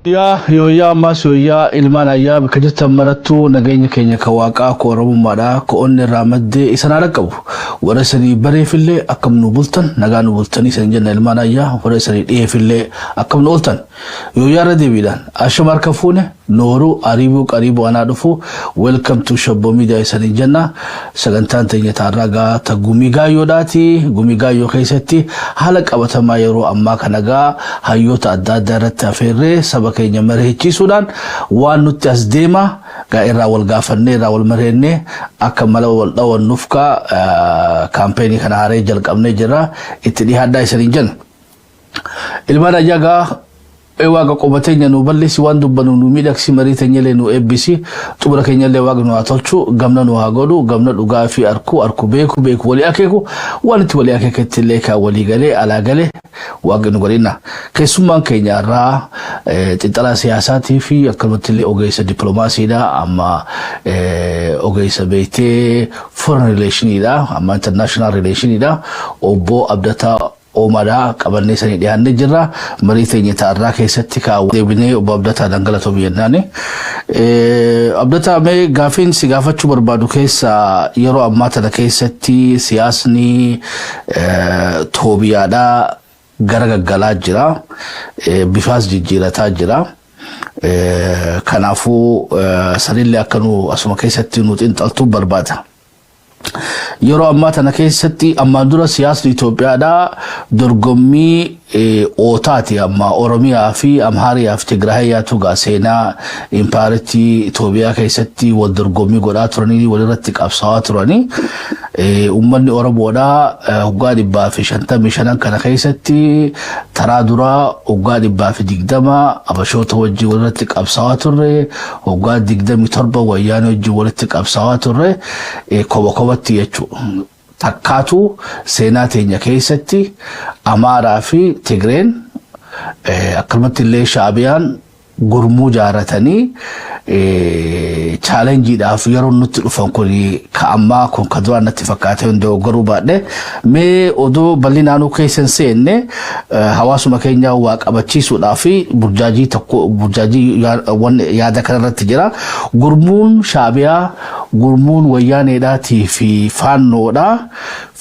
Yoo ammas yoo ilmaan ayyaa bakka jirtan marattuu nageenya keenya ka waaqaa ko oromummaadha ko onni irraa maddee isaan haala qabu warra sanii bareefillee akkam nu bultan nagaa nu bultanii san jenna ilmaan ayyaa warra sanii dhiyeefillee akkam nu ooltan yoo yaara deebiidhaan ashamaar ka fuune nooru qaribu anaa dhufu welcome to Shabbo Media isanii jenna sagantaan teenya taarragaa ta gumigaayoodhaati gumigaayoo keessatti haala qabatamaa yeroo ammaa kanagaa hayyoota adda addaa irratti afeerree saba keenya mareechisuudhaan waan nutti as deema gaa irraa wal gaafannee irraa wal mareennee akka mala wal dhawannuuf ka kaampeenii kana haree jalqabnee jira itti dhihaadhaa isanii jenna ilmaan ayyaa waaqa qobateenya nu balleessi waan dubbanu nu miidhagsi marii teenyalee nu eebbisi xumura keenyallee waaqa nu haa tolchu gamna nu haa godhu gamna dhugaa fi arku beeku walii akeeku waan itti walii akeeketti illee kaa walii galee alaa galee waaqa nu godhinna keessummaan keenya irraa xinxalaa siyaasaatii fi akkanumatti illee ogeessa dippiloomaasiidha amma ogeessa beektee foreign relationiidha amma international relationiidha obbo Abdataa Omada qabanne sanii dhiyaanne jirra marii teenya taarraa keessatti kaa'u deebinee obbo Abdataa dangalatoo biyyannaani Abdataa mee gaafiin si gaafachuu barbaadu keessa yeroo ammaa tana keessatti siyaasni Toobiyaadhaa gara gaggalaa jira bifaas jijjiirataa jira kanaafuu sanillee akka nu asuma keessatti nu xinxaltuu barbaada yeroo ammaa tana keessatti ammaan dura siyaasni Itoophiyaadhaa dorgommii ootaati amma Oromiyaa fi Amhaariyaa fi Tigraahiyaatu gaa seenaa impaaritii Itoophiyaa keessatti wal dorgommii godhaa turanii walirratti qabsaa'aa turanii ummanni Oromoodhaa hoggaa 155 kana keessatti taraa duraa hoggaa 120 abashoota wajjin walirratti qabsaa'aa turre hoggaa 27 wayyaanee wajjin walitti qabsaa'aa turre kobatti jechuudha takkaatu seenaa teenya keessatti Amaaraa fi Tigreen akkanumatti illee Shaabiyaan gurmuu jaaratanii chaalenjiidhaaf yeroo nutti dhufan kun ka ammaa kun ka duraan natti fakkaatee hundee garuu baadhee mee odoo bal'inaanuu keessan seenne hawaasuma keenya waa qabachiisuudhaa fi burjaajii yaada kanarratti jira gurmuun Shaabiyaa gurmuun wayyaaneedhaatii fi faannoodhaa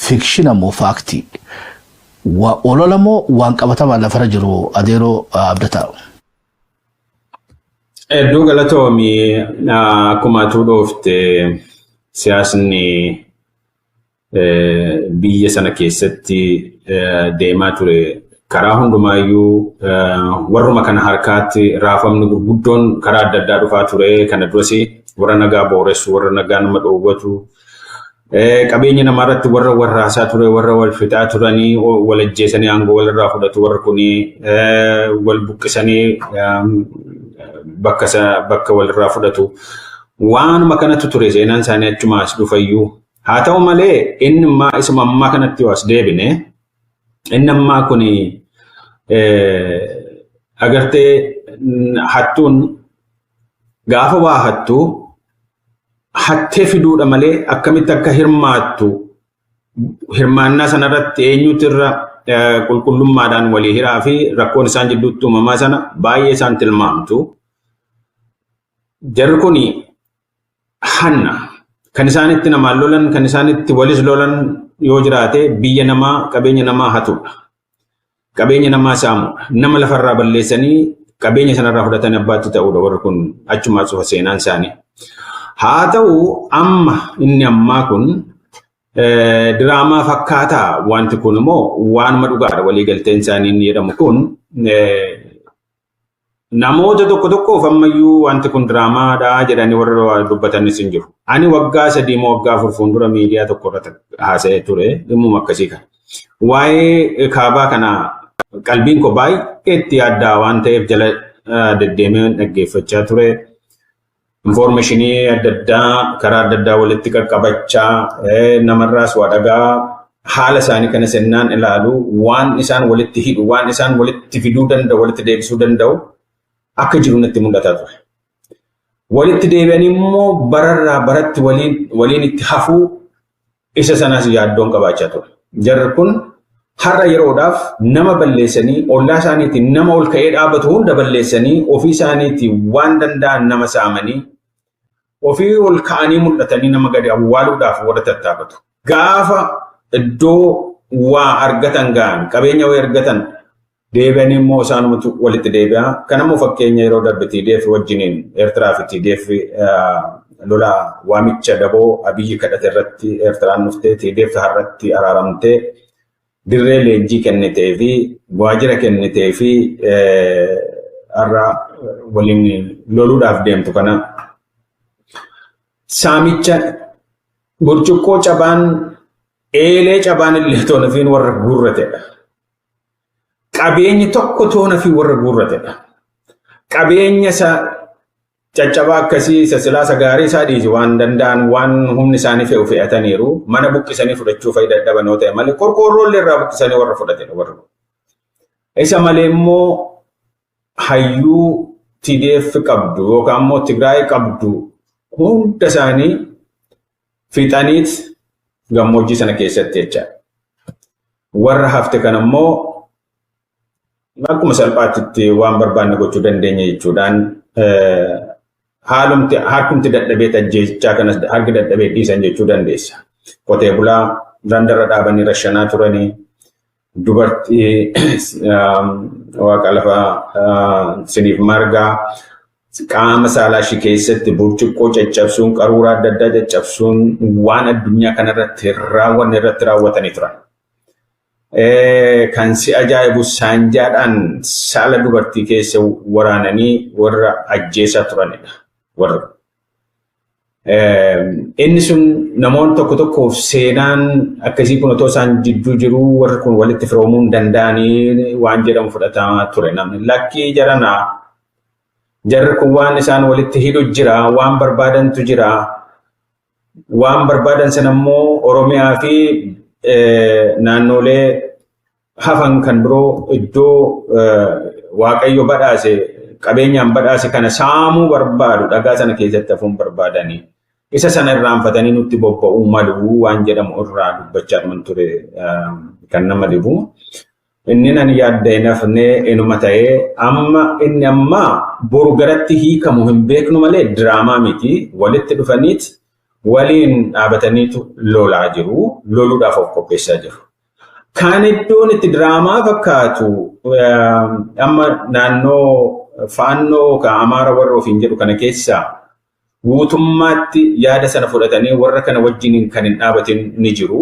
fikshina moo faaktii olola moo waan qabatamaa lafarra jiru adeeroo Abdataa Eddu galatoomi akkuma tuudhoofte siyaasni biyya sana keessatti deemaa ture karaa hundumaayyuu warruma kana harkaatti raafamni gurguddoon karaa adda addaa dhufaa ture kana duras warra nagaa booressu warra nagaa nama dhoowwatu qabeenya namarratti warra warraasaa ture warra wal fixaa turanii wal ajjeesanii aangoo walirraa fudhatu warra kuni wal buqqisanii bakka walirraa fudhatu waanuma kanatti ture seenaan isaanii achumaas dhufayyuu haa ta'u malee inni isuma ammaa kanatti waas deebine inni ammaa kun agartee hattuun gaafa waa hattuu hattee fiduudha malee akkamitti akka hirmaattu hirmaannaa sanarratti eenyutu irra qulqullummaadhaan walii hiraa fi rakkoon isaan jidduutti uumamaa sana baay'ee isaan tilmaamtu. Jarri kun hanna kan isaanitti namaan lolan kan isaanitti walis lolan yoo jiraate biyya namaa qabeenya namaa hatudha. Qabeenya namaa saamudha. Nama lafarraa balleessanii qabeenya sanarraa fudhatanii abbaatti ta'udha warri kun achumaa sufa seenaan isaanii. Haa ta'u amma inni ammaa kun diraamaa fakkaataa wanti kun immoo waanuma dhugaadha waliigalteen isaanii inni jedhamu kun namoota tokkoof ammayyuu wanti kun diraamaadha jedhanii warra dubbatanis hin jiru. Ani waggaa 3 moo waggaa 4 fuuldura miidiyaa tokko irratti haasa'ee ture dhimmuma akkasii kana. Waa'ee kaabaa kana qalbiin koo baay'ee itti yaaddaa waan ta'eef jala deddeemee dhaggeeffachaa ture. Informationii adda addaa karaa adda addaa walitti qaqqabachaa namarraas waa dhagaa haala isaanii kana sennaan ilaalu waan isaan walitti hidhu waan isaan walitti fiduu danda'u walitti deebisuu danda'u akka jiru natti mul'ataa ture. Walitti deebi'anii immoo bararraa baratti waliin itti hafuu isa sanas yaaddoon qabaachaa ture. Jarri kun har'a yeroodhaaf nama balleessanii ollaa isaaniitiin nama ol ka'ee dhaabatu hunda balleessanii ofii isaaniitiin waan danda'an nama saamanii ofii ol ka'anii mul'atanii nama gadi awwaaluudhaaf warra tattaafatu. Gaafa iddoo waa argatan ga'an qabeenya waa argatan deebi'anii immoo isaanumatu walitti deebi'a. Kanammoo fakkeenya yeroo darbe TDF wajjiniin Eertiraa fi TDF lola waamicha daboo Abiyyi kadhate irratti Eertiraan dhuftee TDF har'atti araaramtee dirree leenjii kennitee fi waajjira kennitee fi har'a waliin loluudhaaf deemtu kana. Saamicha burcuqqoo cabaan eelee cabaan illee toona fi warra guurratedha. Qabeenyi tokko toona fi warra guurratedha. Qabeenya isaa caccabaa akkasii silaasa gaarii isaa dhiisi waan danda'an waan humni isaanii fe'u fe'ataniiru mana buqqisanii fudhachuu fayyada dadhabanoo ta'e malee qorqoorroo irraa buqqisanii warra fudhatedha warra. Isa malee immoo hayyuu TDF qabdu yookaan immoo Tigraay qabdu hunda isaanii fixaniit gammoojjii sana keessatti jecha. Warra hafte kan immoo akkuma salphaatti waan barbaanne gochuu dandeenya jechuudhaan harkumti dadhabee tajjechaa kanas harki dadhabee dhiisan jechuu dandeessa. Qotee bulaa dandarra dhaabanii rashanaa turanii dubartii waaqa lafaa siniif margaa qaama saalaa ishee keessatti burcuqqoo caccabsuun qaruuraa adda addaa caccabsuun waan addunyaa kanarratti raawwatanii turan. Kan si ajaa'ibu saanjaadhaan saala dubartii keessa waraananii warra ajjeesaa turanidha. Inni sun namoonni tokko tokkoof seenaan akkasii kun otoo isaan jidduu jiru warri kun walitti firoomuu hin danda'anii waan jedhamu fudhatamaa ture namni. Lakkii jarri kun waan isaan walitti hidhu jira, waan barbaadantu jira. Waan barbaadan sana immoo Oromiyaa fi naannolee hafan kan biroo iddoo Waaqayyo badhaase qabeenyaan badhaase kana saamuu barbaadu dhagaa sana keessatti hafuun barbaadanii isa sana irraanfatanii nutti bobba'uu malu waan jedhamu irraa dubbachaa ture kan nama dhibu. Inni nan yaadda nafnee inuma ta'ee inni amma boru garatti hiikamu hin beeknu malee diraamaa miti walitti dhufaniit waliin dhaabataniitu lolaa jiru loluudhaaf of qopheessaa jiru. Kan iddoon itti diraamaa fakkaatu amma naannoo faannoo kan Amaara warra ofiin jedhu kana keessaa guutummaatti yaada sana fudhatanii warra kana wajjin kan hin dhaabatin ni jiru.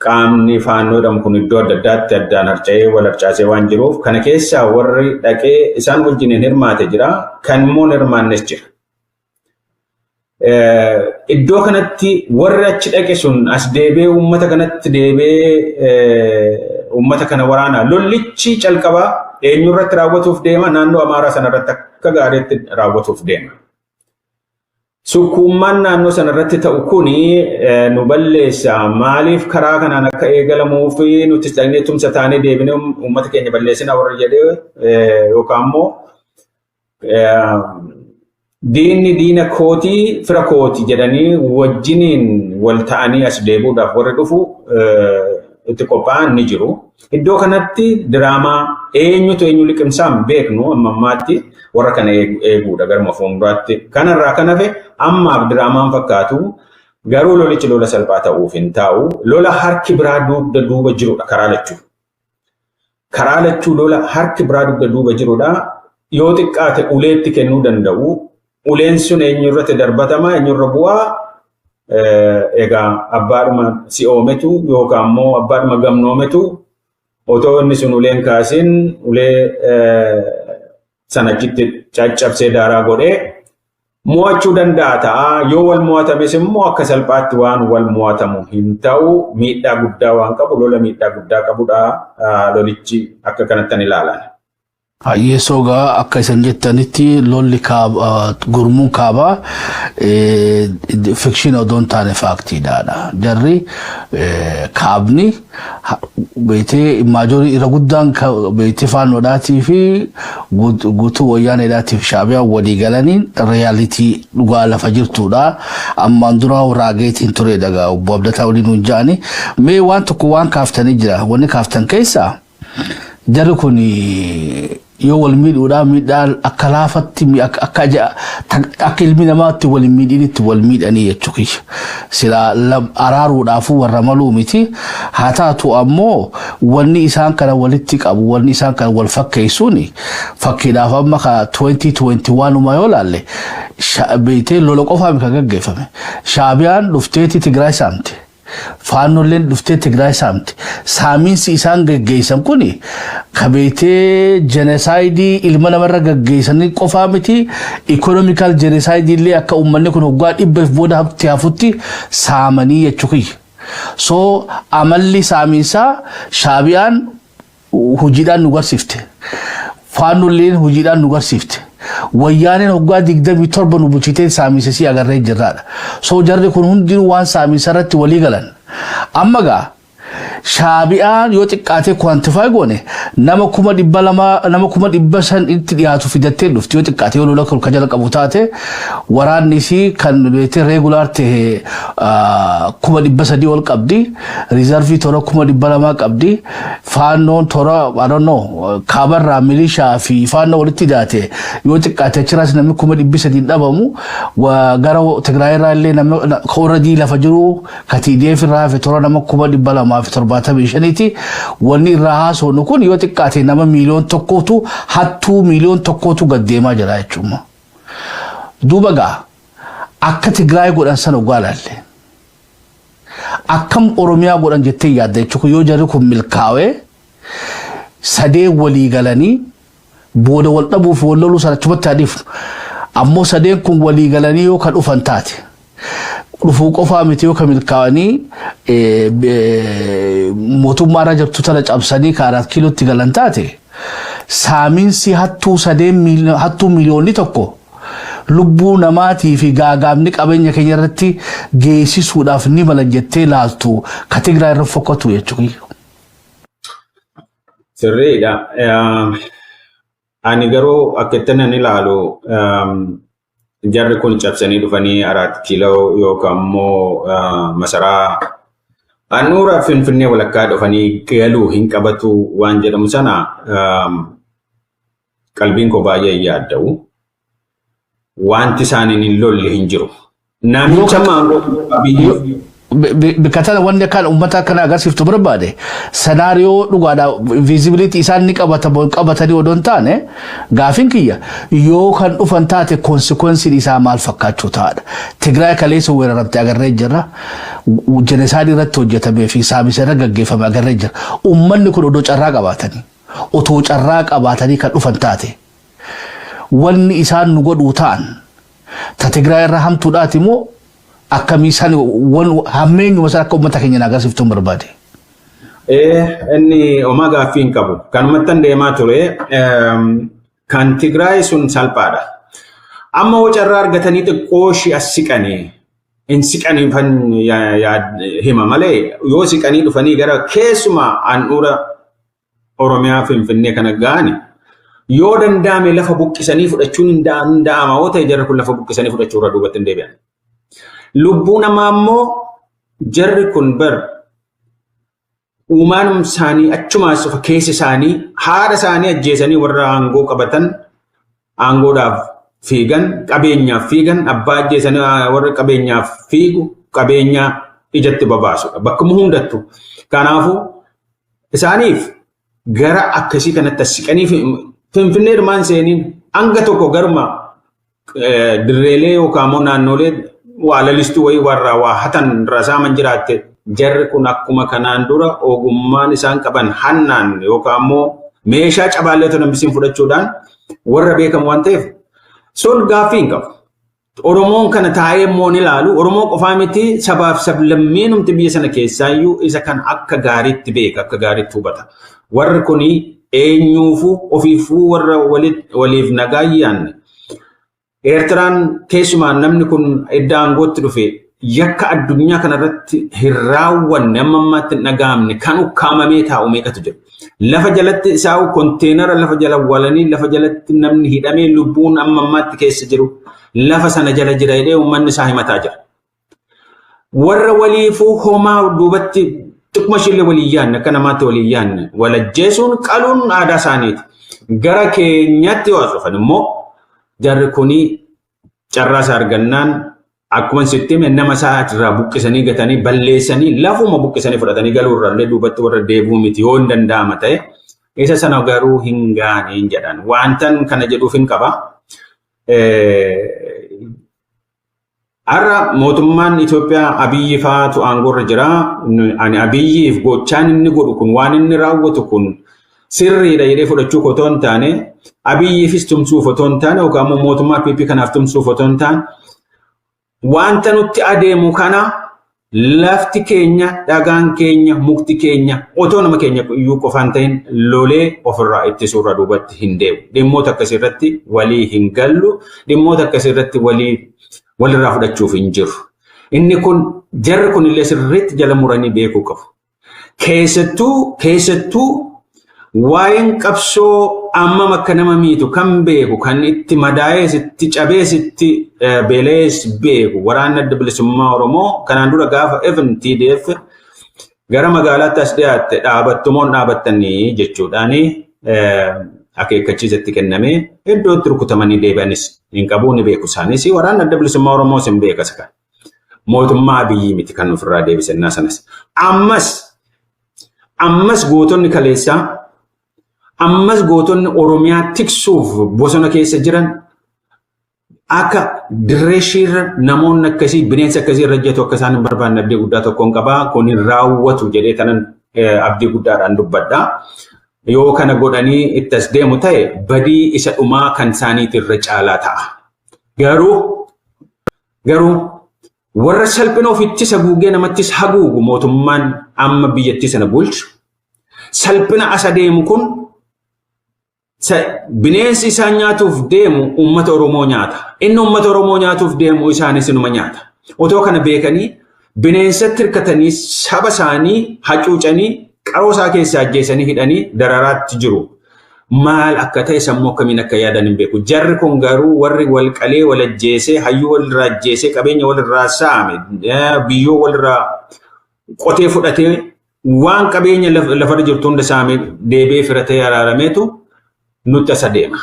Qaamni faannoodhaan kun iddoo adda addaatti addaan harca'ee wal harcaasee waan jiruuf kana keessaa warri dhaqee isaan wajjin hirmaate jira kan immoo hirmaannes jira. Iddoo kanatti warri achi dhaqe sun as deebee uummata kanatti deebee uummata kana waraanaa lollichi calqabaa eenyurratti raawwatuuf deema naannoo Amaaraa sanarratti akka gaariitti raawwatuuf deema. Sukkuummaan naannoo sanarratti ta'u kuni nu balleessa maaliif karaa kanaan akka eegalamuu fi nuti dhaqnee tumsa taanee deebinee uummata keenya balleessina warra jedhee yookaan immoo diinni diina kootii fira kootii jedhanii wajjiniin wal ta'anii as deebuudhaaf warra dhufu itti qophaa'an ni jiru. Iddoo kanatti diraamaa eenyutu eenyu liqimsaan beeknu ammaatti warra kana eeguudha garuma fuulduraatti. Kanarraa kan hafe ammaaf diraamaan fakkaatu garuu lolichi lola salphaa ta'uuf hin taa'u. Lola harki biraa dugda duuba jirudha karaa lachuu. Karaa lachuu lola harki biraa dugda duuba jirudha. Yoo xiqqaate uleetti kennuu danda'u. Uleen sun eenyurratti darbatama eenyurra bu'aa egaa abbaadhuma si'oometu yookaan immoo abbaadhuma gamnoometu otoo inni sun uleen kaasin ulee sanachitti caccabsee daaraa godhee mo'achuu danda'a ta'a. Yoo wal mo'atames immoo akka salphaatti waan wal mo'atamu hin ta'u miidhaa guddaa waan qabu lola miidhaa guddaa qabudha lolichi akka kanatti ilaalan. Yesoga akka isan jettanitti lolli gurmuun kaabaa fikshin odoon taane faaktiidhaadha. Jarri kaabni beetee imaajorii irra guddaan beetee faannoodhaatii fi guutuu wayyaaneedhaatii fi shaabiyaan walii galaniin reyaalitii dhugaa lafa jirtuudha. Ammaan dura raageetiin ture daga obbo Abdataa waliin hunjaani. Mee waan tokko waan kaaftanii jira. Wanni kaaftan keessaa jarri kun yoo wal miidhuudhaan miidhaan akka laafatti akka ilmi namaatti wal miidhinitti wal miidhanii jechuudha. Sila araaruudhaafuu warra maluu miti. Haa taatu ammoo wanni isaan kana walitti qabu wanni isaan kana wal fakkeessuuni fakkiidhaaf amma ka 2021 uma yoo laalle beetee lola qofaami kan gaggeeffame. Shaabiyaan dhufteeti Tigraay saamte. Faannoleen dhuftee Tigraay saamte. Saamiinsi isaan gaggeessan kuni kabeetee genocide ilma namarra gaggeessanii qofaa miti economical genocide illee akka uummanni kun hoggaa dhibbeef booda hafti hafutti saamanii jechuudha. So amalli saamiinsaa Shaabiyaan hojiidhaan nu garsiifte. Faannoleen hojiidhaan nu garsiifte. Wayyaaneen hoggaa 27 nu bulchitee saaminsasii agarree jirraadha. So jarri kun hundinuu waan saamiinsa irratti walii galan. Amma gaa Shaabiyaan yoo xiqqaatee kwantifaayi goone nama 200,000 itti dhiyaatu fidattee dhufti yoo xiqqaatee yoo lola kan jala qabu taate waraanni si kan beetee regular ta'e 300,000 ol qabdi reservii tora 200,000 qabdi faannoon tora I don't know kaabarraa milishaa fi faannoo walitti daate yoo xiqqaatee achirraas namni 300,000 dhabamu gara Tigraayirraa illee nama already lafa jiru ka TDF irraa fi tora nama 200,000 fi 75 wanni irraa haasofnu kun yoo xiqqaate nama miliyoon tokkootu hattuu miliyoon tokkootu gaddeemaa jira jechuudha. Duuba gaa akka Tigraay godhan sana ugaa laalle akkam Oromiyaa godhan jettee yaadda jechuudha yoo jarri kun milkaa'ee sadee walii galanii booda wal dhabuuf wal loluu sana achumatti adiif ammoo sadeen kun walii galanii yoo kan dhufan taate dhufuu qofaa miti yoo kan milkaa'anii mootummaa jirtu tana cabsanii kaaraat kiilootti galan taate saamiinsi hattuu miliyoonni tokko lubbuu namaatii fi gaagaamni qabeenya keenya irratti geessisuudhaaf ni mala jettee laaltu ka Tigraay irra fokkatu jechuudha. Sirriidha. Ani garuu akka itti nan ilaalu jarri kun cabsanii dhufanii 4 kiiloo yookaan immoo masaraa Anuura Finfinnee walakkaa dhufanii galuu hin qabatu waan jedhamu sana qalbiin koo baay'ee yaadda'u. Wanti isaaniin hin lolle hin jiru. Namicha maangoo qabiyyee Bikatana wanni kan ummata kana agarsiiftu barbaade scenario dhugaadha visibility isaan ni qabatanii odon taane gaafin kiyya yoo kan dhufan taate consequence isaa maal fakkaachuu taadha. Tigraay kaleessa weeraramte agarree jirra. Genocide irratti hojjetamee fi saamisa irra gaggeeffame agarree jirra. Ummanni kun odoo carraa qabaatanii kan dhufan taate wanni isaan nu godhuu ta'an ta Tigraay irra hamtuudhaati moo akkami isaan hammeenyuma isaa akka uummata keenya agarsiiftuun barbaade. Inni homaa gaaffii hin qabu. Kanumatti deemaa ture kan Tigraay sun salphaadha. Amma hoo carraa argatanii xiqqoo ishii as siqanii hin siqanii hima malee yoo siqanii dhufanii gara keessumaa handhuura Oromiyaa Finfinnee kana ga'ani yoo danda'ame lafa buqqisanii fudhachuun hin danda'ama yoo ta'e jarri kun lafa buqqisanii fudhachuu irra duubatti hin deebi'an. Lubbuu namaa immoo jarri kun uumaanum isaanii achumaas keessa isaanii haadha isaanii ajjeesanii warra aangoo qabatan aangoodhaaf fiigan qabeenyaaf fiigan abbaa ajjeesanii warra qabeenyaaf fiigu qabeenya ijatti babaasudha bakkuma hundattu. Kanaafuu isaaniif gara akkasii kanatti siqanii Finfinnee hirmaan seeniin hanga tokko garuma dirreelee yookaan immoo naannolee waalalistuu wayii warra waa hatan rasaaman jiraatte jarri kun akkuma kanaan dura ogummaan isaan qaban hannaan yookaan immoo meeshaa cabaallee otoo nambisiin fudhachuudhaan warra beekamu waan ta'eef sun gaaffii hin qabu. Oromoon kana taa'ee immoo ni ilaalu. Oromoo qofaa miti sabaaf sablammiinumti biyya sana keessaayyuu isa kan akka gaariitti beeka akka gaariitti hubata. Warri kuni eenyuufu ofiifuu warra waliif nagaayyan Eertiraan keessumaan namni kun edda aangootti dhufe yakka addunyaa kanarratti hin raawwanne amma ammaatti nagaamne kan ukkaamamee taa'u meeqatu jira. Lafa jalatti isaa'u konteenara lafa jala walanii lafa jalatti namni hidhamee lubbuun amma ammaatti keessa jiru lafa sana jala jira jedhee uummanni isaa himataa jira. Warra waliifuu homaa duubatti xiqquma ishillee walii yaanne akka namaatti walii yaanne walajjeesuun qaluun aadaa isaaniiti. Gara keenyatti yoo dhufan immoo jarri kuni carraasa argannaan akkuma sittime nama sa'aatirraa buqqisanii gatanii balleessanii lafuma buqqisanii fudhatanii galuurraallee duubatti warra deebuu miti yoo hin danda'ama ta'e isa sana garuu hin gaaniin jedhan wantan kana jedhuuf hin qaba. Har'a mootummaan Itoophiyaa Abiyyi faatu aangoorra jira. Ani Abiyyiif gochaan inni godhu kun waan inni raawwatu kun sirriidha jedhee fudhachuu otoo hin taane Abiyyiifis tumsuuf otoo hin taane yookaan mootummaa PP kanaaf tumsuuf otoo hin taane wanta nutti adeemu kana lafti keenya dhagaan keenya mukti keenya otoo nama keenya iyyuu qofaan ta'in lolee ofirraa ittisuurra duubatti hin deemu. Dhimmoota akkasirratti walii hin gallu. Dhimmoota akkasirratti walirraa fudhachuuf hin jiru. Inni kun jarri kunillee sirriitti jala muranii beekuu qabu. Keessattuu waa'een qabsoo ammam akka nama miitu kan beeku kan itti madaa'ee sitti cabee sitti beelees beeku waraanni adda bilisummaa Oromoo kanaan dura gaafa even TDF gara magaalaatti as dhiyaatte dhaabattumoon dhaabattanii jechuudhaani akeekkachiisatti kennamee iddootti rukutamanii deebi'anis hin qabu ni beeku isaanis waraanni adda bilisummaa Oromoo sin beekas kan mootummaa Abiyyi miti kan ofirraa deebisannaa sanas ammas gootonni kaleessaa ammas gootonni Oromiyaa tiksuuf bosona keessa jiran akka direeshiirra namoonni akkasii bineensa akkasii irra jettu akka isaan hin barbaanne abdii guddaa tokkoon qabaa kun hin raawwatu jedhee tanan abdii guddaadhaan dubbadha. Yoo kana godhanii itti as deemu ta'e badii isa dhumaa kan isaaniitti irra caalaa ta'a. Garuu warra salphina ofitti isa guugee namattis haguugu mootummaan amma biyyattii sana bulchu salphina asa deemu kun bineensi isaan nyaatuuf deemu uummata Oromoo nyaata. Inni uummata Oromoo nyaatuuf deemu isaanis inuma nyaata. Otoo kana beekanii bineensatti hirkatanii saba isaanii hacuucanii qaroo isaa keessaa ajjeesanii hidhanii dararaatti jiru. Maal akka ta'e sammuu akkamiin akka yaadan hin beeku. Jarri kun garuu warri wal qalee wal ajjeesee hayyuu walirraa ajjeesee qabeenya walirraa saame biyyoo walirraa qotee fudhatee waan qabeenya lafarra jirtu hunda saame deebee firatee araarameetu nutti asa deema.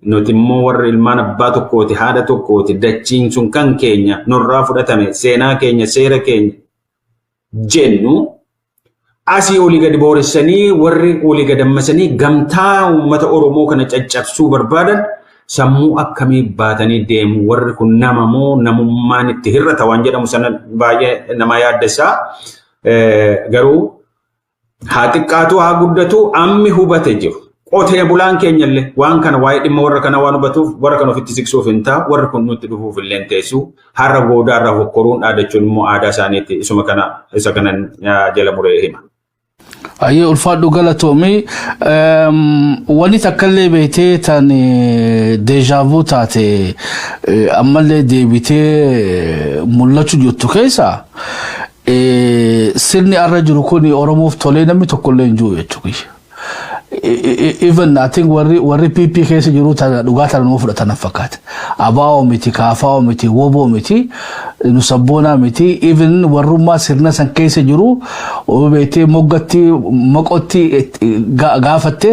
Nuti immoo warri ilmaan abbaa tokkooti haadha tokkooti dachiin sun kan keenya nurraa fudhatame seenaa keenya seera keenya jennu asii olii gadi booressanii warri olii gadi ammasanii gamtaa uummata Oromoo kana caccabsuu barbaadan sammuu akkamii baatanii deemu warri kun nama moo namummaan itti hir'ata waan jedhamu sana baay'ee nama yaaddessaa. Garuu haa xiqqaatu haa guddatu ammi hubate jiru. Qotee bulaan keenyallee waan kana waa'ee dhimma warra kana waan hubatuuf warra kana ofitti siqsuuf hin ta'a warri kun nutti dhufuuf illee teessu har'a goodaarraa hokkoruun dhaadachuun immoo aadaa isaaniitti isa kanan jala muree hima. Ayyee ulfaadhu galatoomii wanni takkallee beektee tan deejaavuu taate ammallee deebitee mul'achuu jirtu keessa sirni arra jiru kun Oromoof tolee namni tokkollee hin jiru jechuudha. Even I think warri PP keessa jiru tana dhugaa tana nuu fudhatan fakkaata. Abaa'oo miti kaafaa'oo miti woboo miti nu sabboonaa miti even warrummaa sirna san keessa jiru beektee moggatti maqotti gaafatte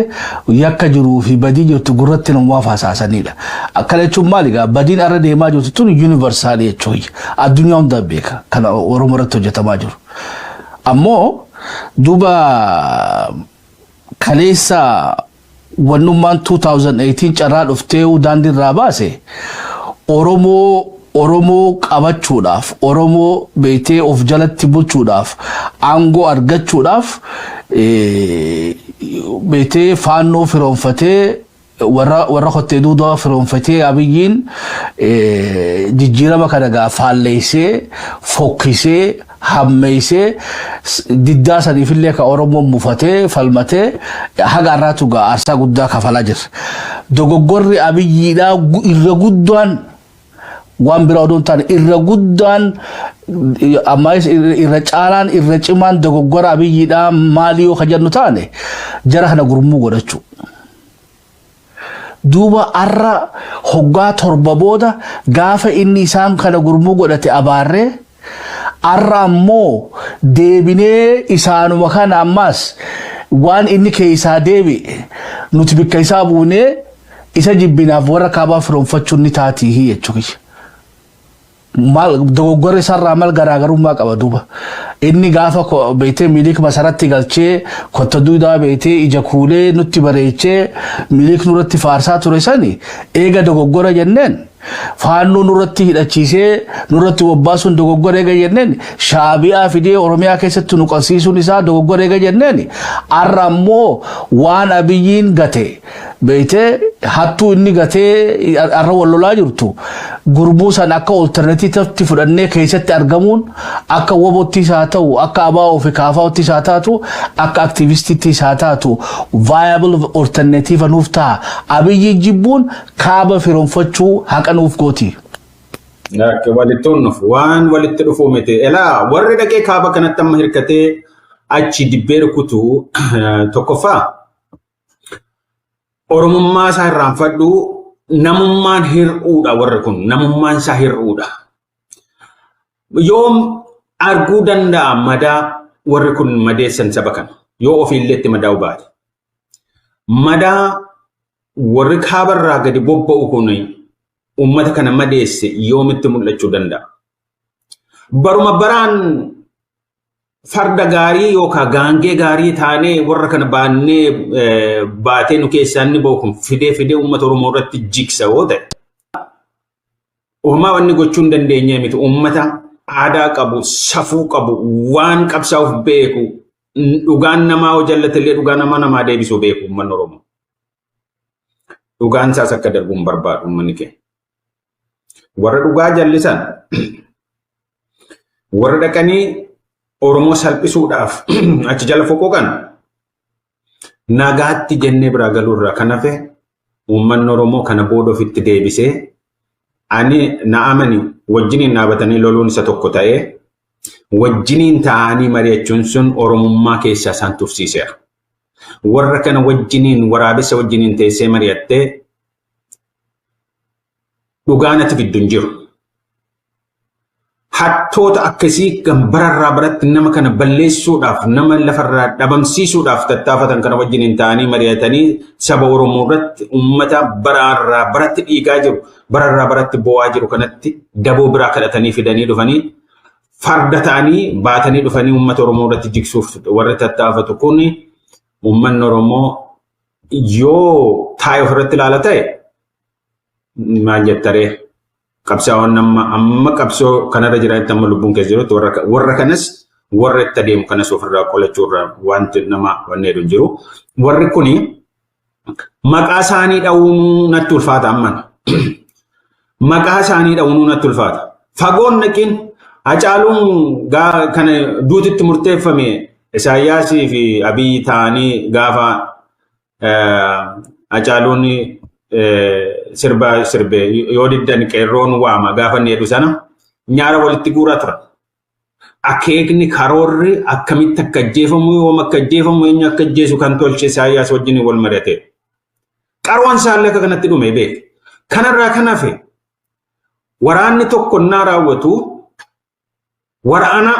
yakka jiruu fi badii jirtu gurratti namaa faasaasanidha. Akkana jechuun maali gaa badiin arra deemaa jirtu tun yuunivarsaali jechuudha. Addunyaa hundaa beeka kana Oromoo irratti hojjetamaa jiru. Ammoo duuba kaleessa wannummaan 2018 carraa dhuftee daandii irraa baase Oromoo qabachuudhaaf Oromoo beektee of jalatti bulchuudhaaf aangoo argachuudhaaf beektee faannoo firoonfatee warra hottee duudaa firoonfatee Abiyyiin jijjiirama kana faalleessee fokkisee hammeessee diddaa saniifillee ka Oromoon mufatee falmatee haga irraatu aarsaa guddaa kafalaa jira. Dogoggorri Abiyyiidhaa irra guddaan waan biraa odoon taane irra guddaan ammaas irra caalaan irra cimaan dogoggora Abiyyiidhaa maali yoo kajannu taane jara kana gurmuu godhachuu. Duuba arra hoggaa torba booda gaafa inni isaan kana gurmuu godhate abaarree arra ammoo deebinee isaanuma kana ammas waan inni keessaa deebi'e nuti bikka isaa buunee isa jibbinaaf warra kaabaa firoonfachuun ni taatii jechuudha. Mal dogoggorri sarraa mal garaagarummaa qaba duuba. Inni gaafa beetee Milik masaratti galchee kotta duudaa beetee ija kuulee nutti bareechee Milik nurratti faarsaa ture sani eega dogoggora jenneen faannoo nurratti hidhachiisee nurratti wobbaasuun dogoggora eega jenneen Shaabiyaa fidee Oromiyaa keessatti nu qabsiisuun isaa dogoggora eega jenneen arra ammoo waan Abiyyiin gate beetee hattuu inni gatee arra wallolaa jirtu gurmuu san akka alternatiivatti fudhannee keessatti argamuun akka wobootti isaa ta'u akka ABO fi KFO'tti isaa taatu akka aktivistiitti isaa taatu viable alternative nuuf ta'a. Abiyyi jibbuun kaaba firoonfachuu haqa nuuf gooti. Walitti dhufuuf waan walitti dhufuu miti. Elaa warri dhaqee kaaba kanatti amma hirkatee achi dibbee rukutu tokkoffaa Oromummaa isaa irraanfadhu namummaan hir'uudha warri kun namummaan isaa hir'uudha. Yoom arguu danda'a madaa warri kun madeessan saba kana yoo ofiilleetti madaa'u baate. Madaa warri kaabarraa gadi bobba'u kun uummata kana madeesse yoomitti mul'achuu danda'a. Baruma baraan farda gaarii yookaan gaangee gaarii taanee warra kana baatee nu keessaan ni ba'u kun fidee uummata Oromoo irratti jigsa yoo ta'e. Uumaa wanni gochuu hin dandeenye miti uummata aadaa qabu safuu qabu waan qabsaa'uuf beeku dhugaan namaa hoo jallatillee dhugaa namaa deebisuu beeku uummanni Oromoo. Dhugaan isaas akka darbuun barbaadu uummanni keenya. Warra dhugaa jallisan warra dhaqanii Oromoo salphisuudhaaf achi jala foqoqan nagaatti jennee biraa galuurraa kan hafe uummanni Oromoo kana booda ofitti deebisee ani na'amani wajjiniin dhaabatanii loluun isa tokko ta'ee wajjiniin ta'anii mari'achuun sun Oromummaa keessaa isaan tufsiiseera. Warra kana wajjiniin waraabessa wajjiniin teessee mari'attee dhugaanatti fidduun jiru. Hattoota akkasii kan bararraa baratti nama kana balleessuudhaaf nama lafarraa dhabamsiisuudhaaf tattaafatan kana wajjiniin ta'anii mari'atanii saba Oromoo irratti uummata bararraa baratti dhiigaa jiru bararraa baratti bo'aa jiru kanatti daboo biraa kadhatanii fidanii dhufanii farda ta'anii baatanii dhufanii uummata Oromoo irratti jigsuuf warri tattaafatu kun uummanni Oromoo yoo taa'ee ofirratti ilaala ta'e maal jettaree qabsaa'oon amma qabsoo kanarra jiranitti amma lubbuun keessa jirutti warra kanas warra itti adeemu kanas ofirraa qolachuurraa wanti nama wanneedu hin jiru. Warri kuni maqaa isaanii dha'uun natti ulfaata amman. Maqaa isaanii dha'uun natti ulfaata. Fagoon naqiin Hacaaluun kana duutitti murteeffame Isaayyaasii fi Abiyyi ta'anii gaafa Hacaaluun sirbe yoo diddan qeerroon waama gaafa needu sana nyaara walitti guuraa turan. Akeekni karoorri akkamitti akka ajjeefamu yoom akka ajjeefamu eenyu akka ajjeesu kan tolche Isaayyaas wajjin wal mari'ate. Qaroon isaallee akka kanatti dhume beeku. Kanarraa kan hafe waraanni tokko naa raawwatu waraana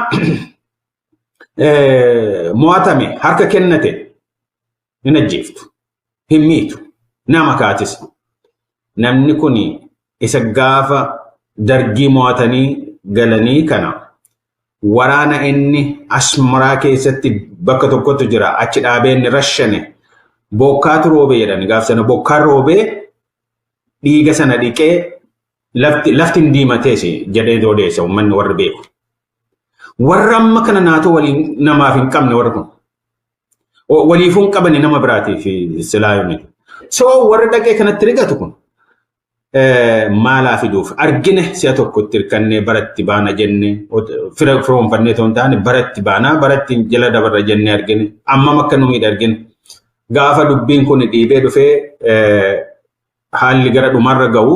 mo'atame harka kennate hin ajjeeftu hin miitu. Nama kaatis namni kuni isa gaafa dargii mo'atanii galanii kana waraana inni Asmaraa keessatti bakka tokkotu jira achi dhaabee inni rashshane bokkaatu roobee jedhan gaaf sana bokkaan roobee dhiiga sana dhiqee lafti hin diimatees jedhee odeessa uummanni warri beeku. Warra amma kana naatoo waliin namaaf hin qabne warri kun waliifuu hin qabani nama biraatiif silaa yoomii. So warri dhaqee kanatti rigatu kun maalaa fiduuf argine si'a tokkotti hirkannee baratti baana jenne fira firoonfannee toon taane baratti baanaa baratti jala dabarra jennee argine amma akka nu miidha argine gaafa dubbiin kun dhiibee dhufee haalli gara dhumarra ga'u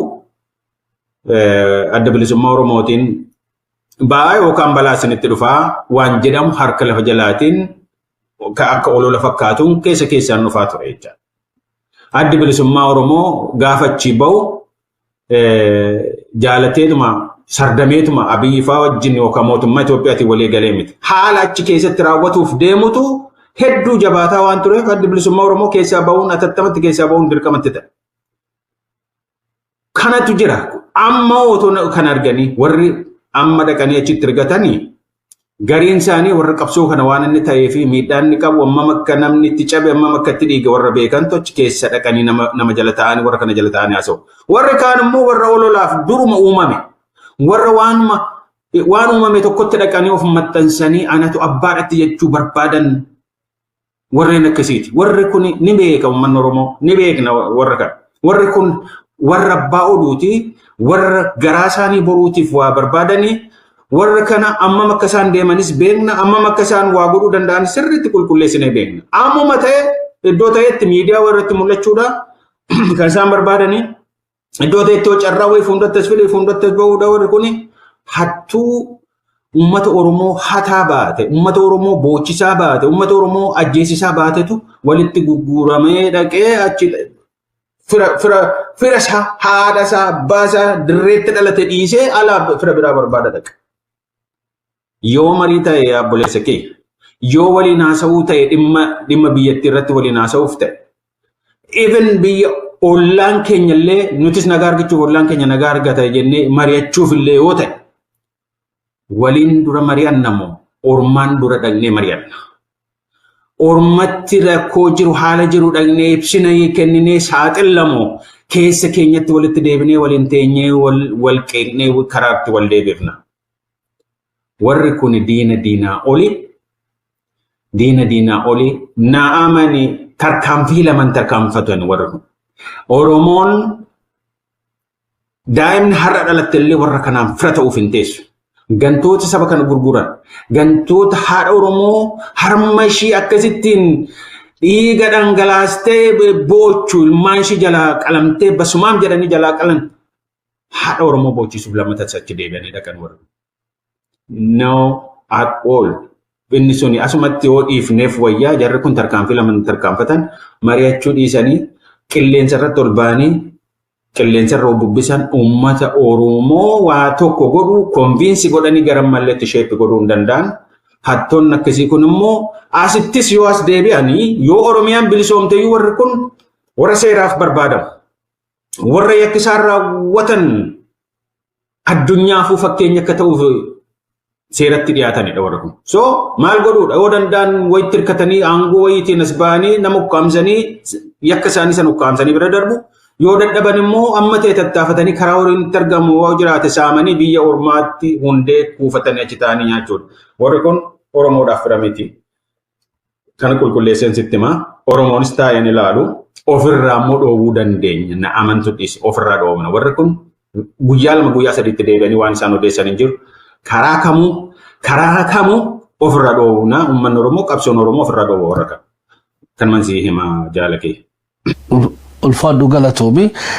adda bilisummaa Oromootiin ba'aa yookaan balaa isinitti dhufaa waan jedhamu harka lafa jalaatiin akka olola fakkaatuun keessaan dhufaa ture jecha. Addi bilisummaa Oromoo gaafa achi ba'u jaalateetuma sardameetuma Abiyyi fa'aa wajjin yookaan mootummaa Itoophiyaatiin walii galee miti. Haala achi keessatti raawwatuuf deemutu hedduu jabaataa waan tureef addi bilisummaa Oromoo keessaa ba'uun atattamatti keessaa ba'uun dirqamatti ta'e. Kanatu jira. Amma otoo kan arganii warri amma dhaqanii achitti argatanii gariin isaanii warra qabsoo kana waan inni ta'ee fi miidhaan inni qabu amma akka namni itti cabe amma akka itti dhiige warra beekantu achi keessa dhaqanii nama jala ta'anii warra kana jala ta'anii haasa'u. Warri kaan immoo warra ololaaf duruma uumame warra waan uumame tokkotti dhaqanii of maxxansanii anatu abbaadhatti jechuu barbaadan warreen akkasiiti. Warri kun ni beeka uummanni Oromoo ni beekna warra kana. Warri kun warra abbaa oduuti warra garaa isaanii boruutiif waa barbaadanii warra kana amma akka isaan deemanis beekna amma akka isaan waa godhuu danda'an sirriitti qulqulleessinee beekna. Ammuma ta'e iddoo ta'etti miidiyaa warratti mul'achuudha kan isaan barbaadanii iddoo ta'etti yoo carraa wayii fuuldattas fidee fuuldattas ba'uudha warri kun hattuu uummata Oromoo hataa baate uummata Oromoo boochisaa baate uummata Oromoo ajjeesisaa baatetu walitti gurguramee dhaqee achi fira isaa haadha isaa abbaa isaa dirreetti dhalate dhiisee alaa fira biraa barbaada dhaqa. Yoo marii ta'e obboleessa kee yoo waliin haasa'uu ta'e dhimma biyyattii irratti waliin haasa'uuf ta'e even biyya ollaan keenya illee nutis nagaa argachuuf ollaan keenya nagaa argata jennee mari'achuuf illee yoo ta'e waliin dura mari'anna moo ormaan dura dhaqnee mari'anna. Ormatti rakkoo jiru haala jiru dhaqnee ibsina kenninee saaxilamoo keessa keenyatti walitti deebinee waliin teenyee wal qeeqnee karaatti wal deebifna. Warri kun diina oli naa'amani tarkaanfii laman tarkaanfatan warri kun. Oromoon daa'imni har'a dhalatte illee warra kanaan fira ta'uuf hin teessu. Gantoota saba kana gurguran gantoota haadha Oromoo harma ishii akkasittiin dhiiga dhangalaastee boochuu ilmaan ishii jalaa qalamtee basumaam jedhanii jalaa qalan haadha Oromoo boochisuuf lammata achi deebi'anii dhaqan warra. No at all. Inni suni asumatti yoo dhiifneef wayyaa jarri kun tarkaanfii laman tarkaanfatan mari'achuu dhiisanii qilleensa irratti ol ba'anii qilleensa irra bubbisan uummata Oromoo waa tokko godhu konviinsi godhanii gara malleetti sheeppi godhuu hin danda'an. Hattoonni akkasii kun immoo asittis yoo as deebi'anii yoo Oromiyaan bilisoomteyyuu warri kun warra seeraaf barbaadamu. Warra yakkisaan raawwatan addunyaafuu fakkeenya akka ta'uuf seeratti dhiyaatanidha warri kun. So maal godhuudha yoo danda'an wayitti hirkatanii aangoo wayiitiin as ba'anii nama ukkaamsanii yakka isaanii san ukkaamsanii bira darbu. Yoo dadhaban immoo amma ta'e tattaafatanii karaa horiin itti argamu waa jiraate saamanii biyya ormaatti hundee kuufatanii achi ta'anii nyaachuudha. Warri kun Oromoodhaaf fira miti. Kana qulqulleesseen sitti himaa Oromoonis taa'een ilaalu ofirraa immoo dhoowwuu dandeenya na amantu dhiisi ofirraa dhoowwina. Warri kun guyyaa lama guyyaa sadiitti deebi'anii waan isaan odeessan hin jiru. Karaa kamuu ofirraa dhoowwina uummanni Oromoo qabsoon Oromoo ofirraa dhoowwa warra kana. Kan mansii himaa jaalakee. Ulfaadhu galatoomi.